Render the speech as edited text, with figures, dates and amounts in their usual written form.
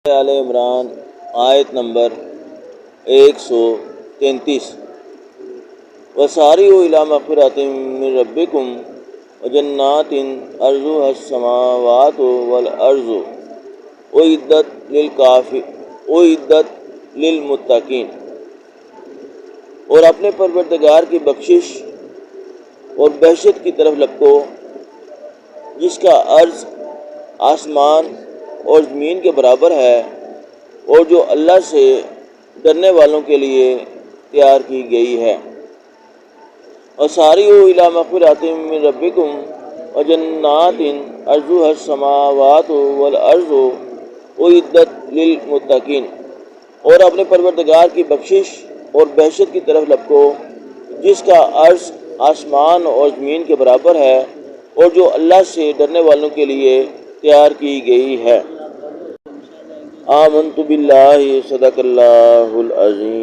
آل عمران آیت نمبر 133 وسارعوا الی مغفرۃ من ربکم وجنات عرضها السماوات والارض اعدت للمتقین، اور اپنے پروردگار کی بخشش اور بہشت کی طرف لپکو جس کا عرض آسمان اور زمین کے برابر ہے، اور جو اللہ سے ڈرنے والوں کے لیے تیار کی گئی ہے۔ وَسَارِعُوا إِلَىٰ مَغْفِرَةٍ مِّن رَّبِّكُمْ وَجَنَّاتٍ عَرْضُهَا السَّمَاوَاتُ وَالْأَرْضُ اعدت للمتقین، اور اپنے پروردگار کی بخشش اور بہشت کی طرف لپکو جس کا عرض آسمان اور زمین کے برابر ہے، اور جو اللہ سے ڈرنے والوں کے لیے تیار کی گئی ہے۔ آمنت باللہ، صدق اللہ العظیم۔